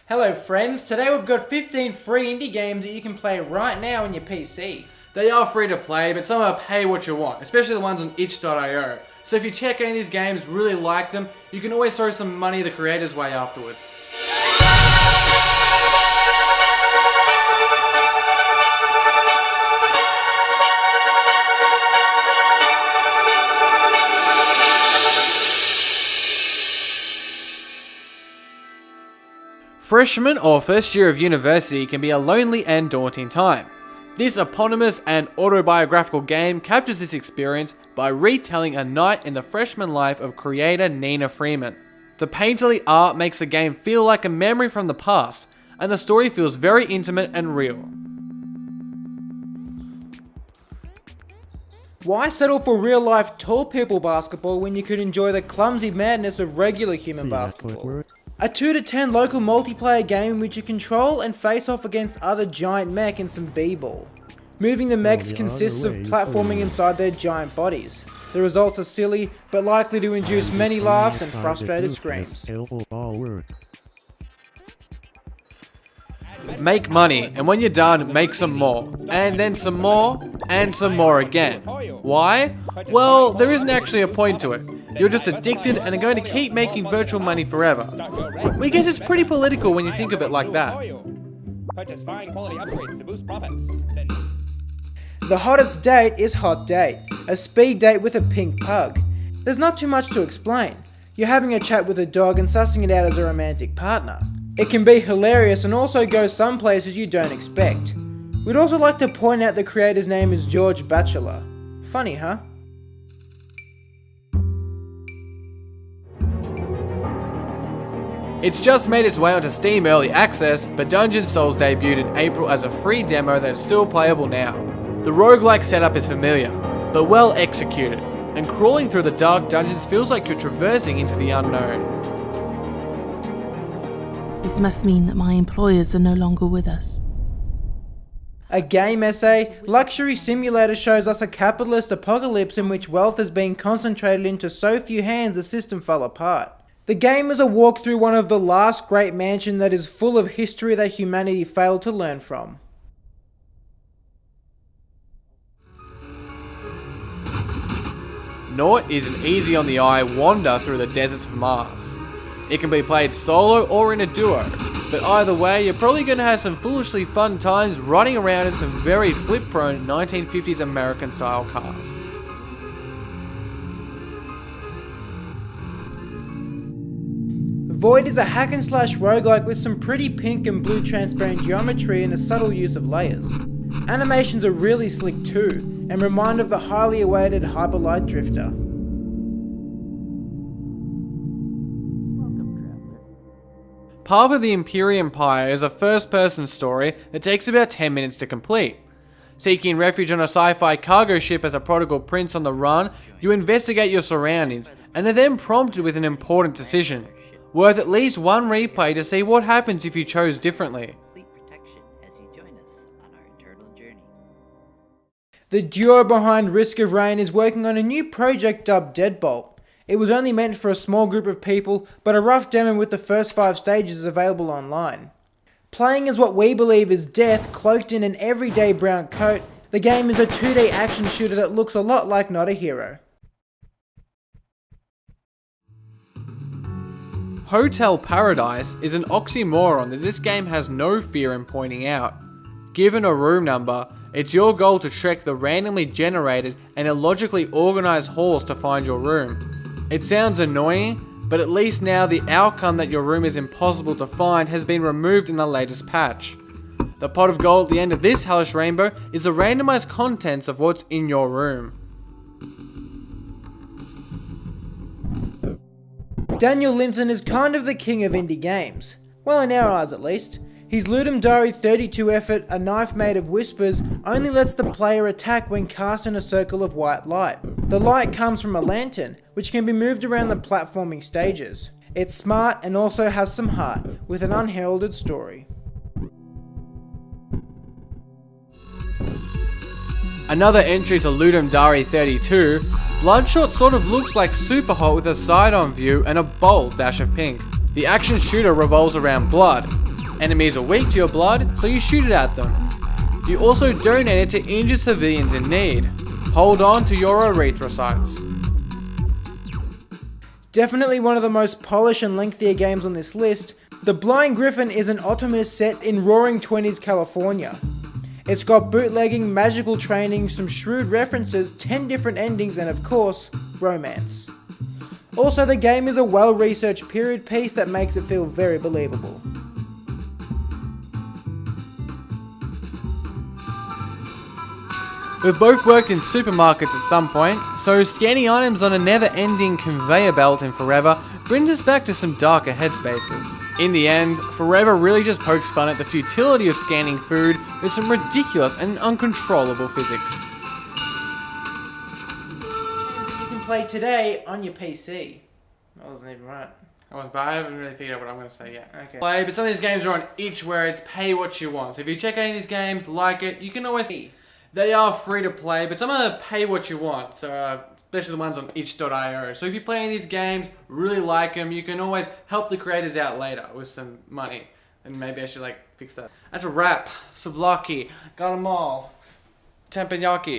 Hello friends, today we've got 15 free indie games that you can play right now on your PC. They are free to play, but some are pay what you want, especially the ones on itch.io. So if you check any of these games, really like them, you can always throw some money the creators' way afterwards. Freshman or first year of university can be a lonely and daunting time. This eponymous and autobiographical game captures this experience by retelling a night in the freshman life of creator Nina Freeman. The painterly art makes the game feel like a memory from the past, and the story feels very intimate and real. Why settle for real-life tall people basketball when you could enjoy the clumsy madness of regular human basketball? A 2 to 10 local multiplayer game in which you control and face off against other giant mech and some b-ball. Moving the mechs consists of platforming inside their giant bodies. The results are silly, but likely to induce many laughs and frustrated screams. Make money, and when you're done, make some more. And then some more, and some more again. Why? Well, there isn't actually a point to it. You're just addicted and are going to keep making virtual money forever. We guess it's pretty political when you think of it like that. The hottest date is Hot Date, a speed date with a pink pug. There's not too much to explain. You're having a chat with a dog and sussing it out as a romantic partner. It can be hilarious and also go some places you don't expect. We'd also like to point out the creator's name is George Batchelor. Funny, huh? It's just made its way onto Steam Early Access, but Dungeon Souls debuted in April as a free demo that is still playable now. The roguelike setup is familiar, but well executed, and crawling through the dark dungeons feels like you're traversing into the unknown. This must mean that my employers are no longer with us. A game essay, Luxury Simulator shows us a capitalist apocalypse in which wealth has been concentrated into so few hands the system fell apart. The game is a walk through one of the last great mansions that is full of history that humanity failed to learn from. Naught is an easy on the eye wander through the deserts of Mars. It can be played solo or in a duo, but either way you're probably going to have some foolishly fun times riding around in some very flip-prone 1950s American style cars. Void is a hack and slash roguelike with some pretty pink and blue transparent geometry and a subtle use of layers. Animations are really slick too, and remind of the highly awaited Hyperlight Drifter. Path of the Imperium Empire is a first-person story that takes about 10 minutes to complete. Seeking refuge on a sci-fi cargo ship as a prodigal prince on the run, you investigate your surroundings and are then prompted with an important decision. Worth at least one replay to see what happens if you chose differently. The duo behind Risk of Rain is working on a new project dubbed Deadbolt. It was only meant for a small group of people, but a rough demo with the first 5 stages is available online. Playing as what we believe is Death cloaked in an everyday brown coat, the game is a 2D action shooter that looks a lot like Not a Hero. Hotel Paradise is an oxymoron that this game has no fear in pointing out. Given a room number, it's your goal to trek the randomly generated and illogically organised halls to find your room. It sounds annoying, but at least now the outcome that your room is impossible to find has been removed in the latest patch. The pot of gold at the end of this hellish rainbow is the randomised contents of what's in your room. Daniel Linton is kind of the king of indie games. Well, in our eyes at least. His Ludum Dare 32 effort, A Knife Made of Whispers, only lets the player attack when cast in a circle of white light. The light comes from a lantern, which can be moved around the platforming stages. It's smart and also has some heart, with an unheralded story. Another entry to Ludum Dare 32, Bloodshot sort of looks like Superhot with a side-on view and a bold dash of pink. The action shooter revolves around blood, Enemies are weak to your blood, so you shoot it at them. You also donate it to injured civilians in need. Hold on to your erythrocytes. Definitely one of the most polished and lengthier games on this list, The Blind Griffin is an Optimus set in Roaring Twenties, California. It's got bootlegging, magical training, some shrewd references, 10 different endings, and of course, romance. Also, the game is a well-researched period piece that makes it feel very believable. We've both worked in supermarkets at some point, so scanning items on a never-ending conveyor belt in Forever brings us back to some darker headspaces. In the end, Forever really just pokes fun at the futility of scanning food with some ridiculous and uncontrollable physics. You can play today on your PC. That wasn't even right. But I haven't really figured out what I'm going to say yet. Okay. But some of these games are on itch where it's pay what you want. So if you check any of these games, like it, you can always... They are free to play, but some are pay what you want, so especially the ones on itch.io. So if you play any of these games, really like them, you can always help the creators out later with some money. And maybe I should fix that. That's a wrap. Savlaki. Got them all. Teppanyaki.